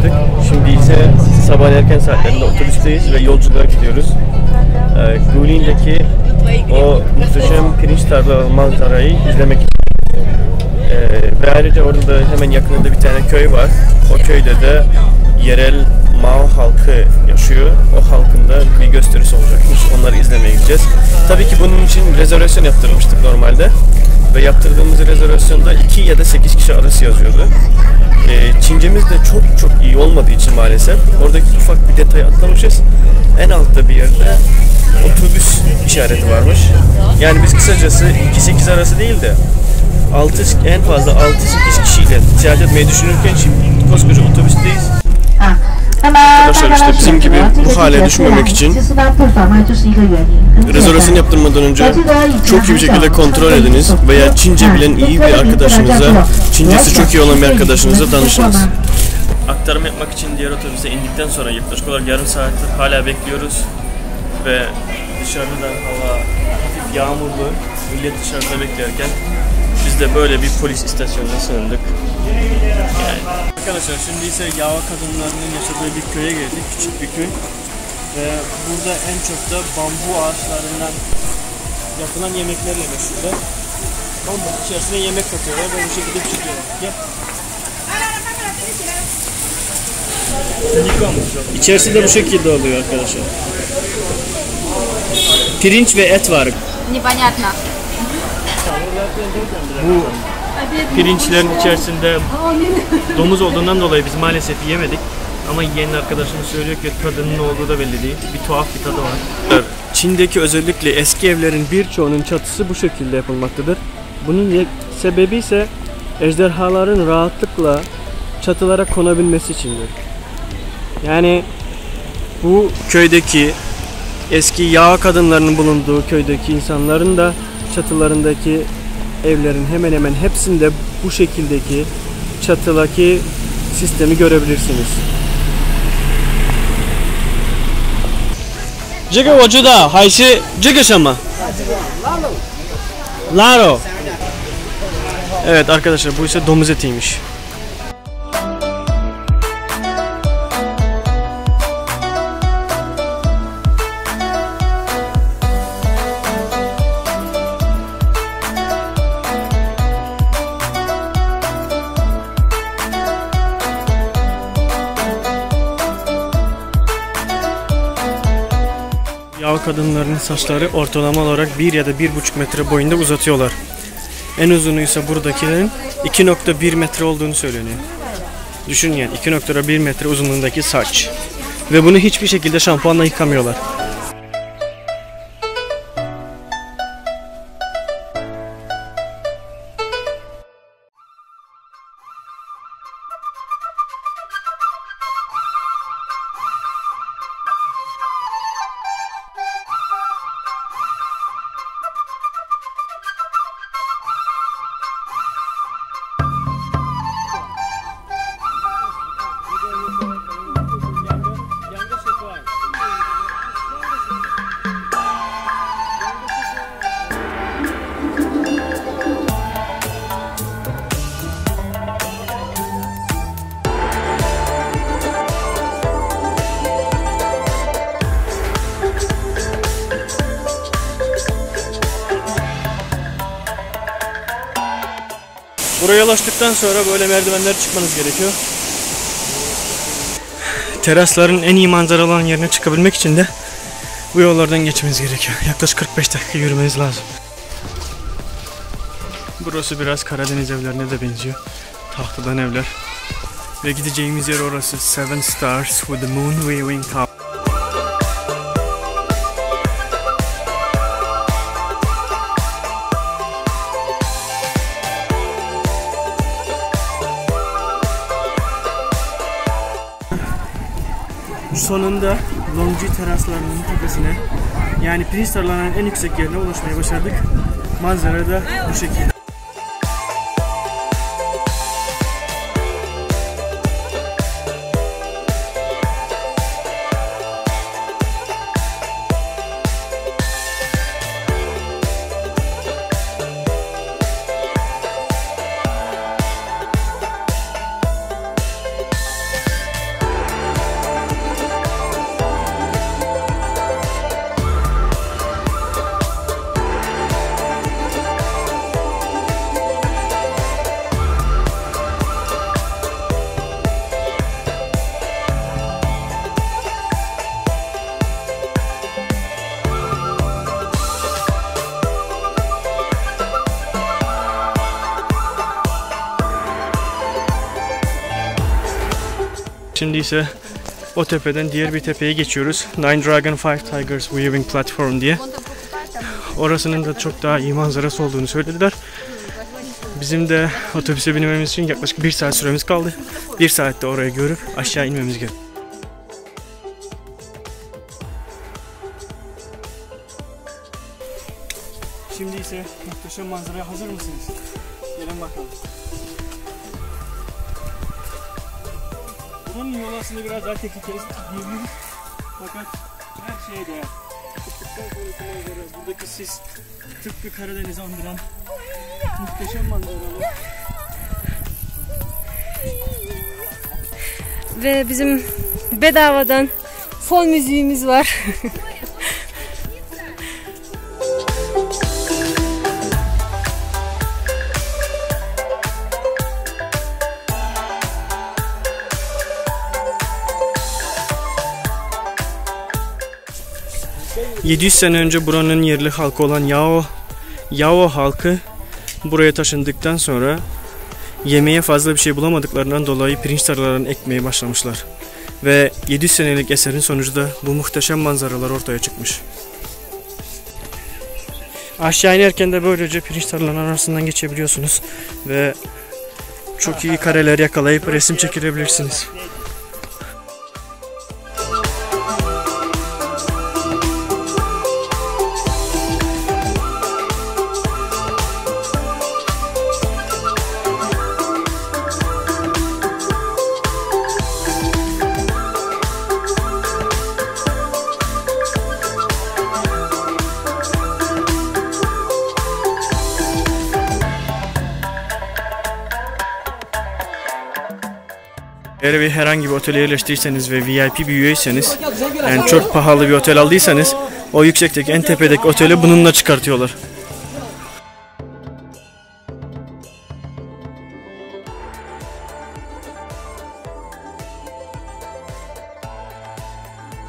yaptık. Şimdi ise sabah erken saatlerinde otobüsteyiz ve yolculuğa gidiyoruz. Gulin'deki o muhteşem pirinç tarla manzarayı izlemek için. Ve ayrıca orada da hemen yakınında bir tane köy var. O köyde de yerel Mao halkı yaşıyor. O halkın da bir gösterisi olacakmış. Onları izlemeye gideceğiz. Tabii ki bunun için rezervasyon yaptırmıştık normalde. Ve yaptırdığımız rezervasyonda 2 ya da 8 kişi arası yazıyordu. Çincemiz de çok iyi olmadığı için maalesef oradaki ufak bir detayı atlamışız. En altta bir yerde otobüs işareti varmış. Yani biz kısacası 2-8 arası değil de en fazla 6-8 kişiyle seyahat etmeyi düşünürken şimdi koskoca otobüsteyiz. Arkadaşlar işte bizim gibi bu hale düşmemek için rezervasyon yaptırmadan önce çok iyi bir şekilde kontrol ediniz veya Çince bilen iyi bir arkadaşınıza, Çincesi çok iyi olan bir arkadaşınıza danışınız. Aktarım yapmak için diğer otobüse indikten sonra yaklaşık olarak yarım saattir hala bekliyoruz ve dışarıdan hava hafif yağmurlu, millet dışarıda beklerken biz de böyle bir polis istasyonuna sığındık. Yani. Arkadaşlar şimdi ise Yava kadınlarının yaşadığı bir köye geldik, küçük bir köy. Ve burada en çok da bambu ağaçlarından yapılan yemeklerle meşhurlar. Bambu içerisine yemek katıyorlar ve bu şekilde pişiriyorlar. Gel. İçerisi de bu şekilde oluyor arkadaşlar. Pirinç ve et var. Непонятно. Bu pirinçlerin içerisinde domuz olduğundan dolayı biz maalesef yemedik. Ama yiyen arkadaşımız söylüyor ki tadının ne olduğu da belli değil. Bir tuhaf bir tadı var. Çin'deki özellikle eski evlerin birçoğunun çatısı bu şekilde yapılmaktadır. Bunun sebebi ise ejderhaların rahatlıkla çatılara konabilmesi içindir. Yani bu köydeki eski Yağ kadınlarının bulunduğu köydeki insanların da çatılarındaki evlerin hemen hemen hepsinde bu şekildeki çatıdaki sistemi görebilirsiniz. 这个我知道，还是这个什么？Laro. Evet arkadaşlar bu ise domuz etiymiş. Yağ kadınlarının saçları ortalama olarak 1 ya da 1,5 metre boyunda uzatıyorlar. En uzunu ise buradakilerin 2,1 metre olduğunu söyleniyor. Düşünün yani 2,1 metre uzunluğundaki saç. Ve bunu hiçbir şekilde şampuanla yıkamıyorlar. Buraya ulaştıktan sonra böyle merdivenler çıkmanız gerekiyor. Terasların en iyi manzaralı olan yerine çıkabilmek için de bu yollardan geçmeniz gerekiyor. Yaklaşık 45 dakika yürümeniz lazım. Burası biraz Karadeniz evlerine de benziyor. Tahtadan evler. Ve gideceğimiz yer orası. Seven Stars with the Moon Viewing Tower. Sonunda Longji teraslarının tepesine, yani pirinç tarlalarının en yüksek yerine ulaşmaya başardık. Manzara da bu şekilde. Şimdi ise o tepeden diğer bir tepeye geçiyoruz. Nine Dragon Five Tigers Viewing Platform diye. Orasının da çok daha iyi manzarası olduğunu söylediler. Bizim de otobüse binmemiz için yaklaşık 1 saat süremiz kaldı. 1 saatte oraya görüp aşağı inmemiz gerekiyor. Şimdi ise muhteşem manzaraya hazır mısınız? Gelin bakalım. Bunun yolu aslında biraz daha tehlikeli diyebiliriz. Fakat her şeye değer. Buradaki sis tıpkı Karadeniz'i andıran muhteşem manzaralar. Ve bizim bedavadan fon müziğimiz var. ...700 sene önce buranın yerli halkı olan Yao halkı buraya taşındıktan sonra yemeğe fazla bir şey bulamadıklarından dolayı pirinç tarlalarını ekmeye başlamışlar. Ve 700 senelik eserin sonucu da bu muhteşem manzaralar ortaya çıkmış. Aşağı inerken de böylece pirinç tarlalarının arasından geçebiliyorsunuz ve çok iyi kareler yakalayıp resim çekilebilirsiniz. Eğer herhangi bir otele yerleştiyseniz ve VIP bir üyeyseniz, yani çok pahalı bir otel aldıysanız, o yüksekteki en tepedeki oteli bununla çıkartıyorlar.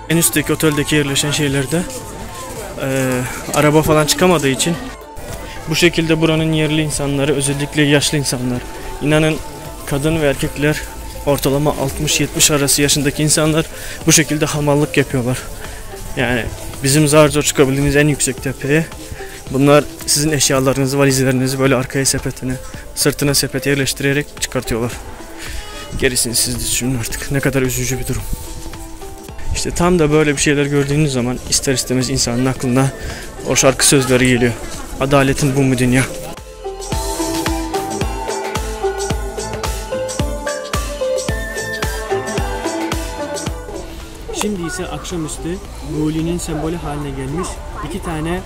En üstteki oteldeki yerleşen şeylerde araba falan çıkamadığı için bu şekilde buranın yerli insanları, özellikle yaşlı insanlar, inanın kadın ve erkekler, ortalama 60-70 arası yaşındaki insanlar bu şekilde hamallık yapıyorlar. Yani bizim zar zor çıkabildiğimiz en yüksek tepeye bunlar sizin eşyalarınızı, valizlerinizi böyle arkaya sepetine, sırtına sepete yerleştirerek çıkartıyorlar. Gerisini siz düşünün artık. Ne kadar üzücü bir durum. İşte tam da böyle bir şeyler gördüğünüz zaman ister istemez insanın aklına o şarkı sözleri geliyor. Adaletin bu mu dünya? Şimdi ise akşamüstü Guli'nin sembolü haline gelmiş 2 tane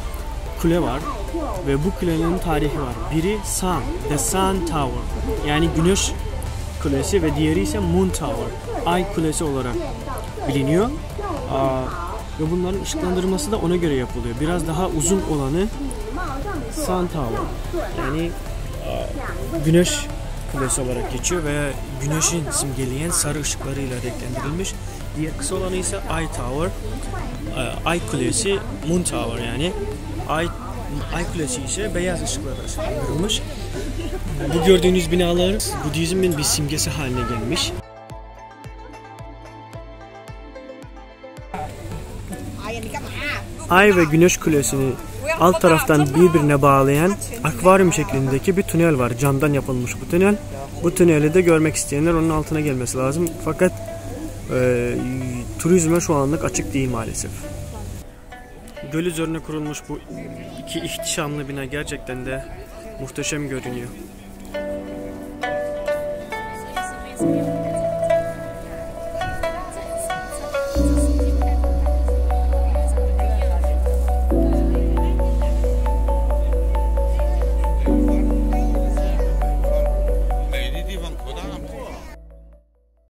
kule var ve bu kulenin tarihi var. Biri Sun, The Sun Tower, yani Güneş Kulesi ve diğeri ise Moon Tower, Ay Kulesi olarak biliniyor. Ve bunların ışıklandırması da ona göre yapılıyor. Biraz daha uzun olanı Sun Tower, yani Güneş Kulesi olarak geçiyor ve güneşin simgeleyen sarı ışıklarıyla renklendirilmiş. Diğer kısa olanı ise Eye Tower, Ay Kulesi, Moon Tower, yani Ay Kulesi ise beyaz ışıklarla ışıklandırılmış. Bu gördüğünüz binalar Budizmin bir simgesi haline gelmiş. Ay ve Güneş Kulesi'ni alt taraftan birbirine bağlayan akvaryum şeklindeki bir tünel var. Camdan yapılmış bu tünel. Bu tüneli de görmek isteyenler onun altına gelmesi lazım. Fakat turizme şu anlık açık değil maalesef. Göl üzerine kurulmuş bu iki ihtişamlı bina gerçekten de muhteşem görünüyor.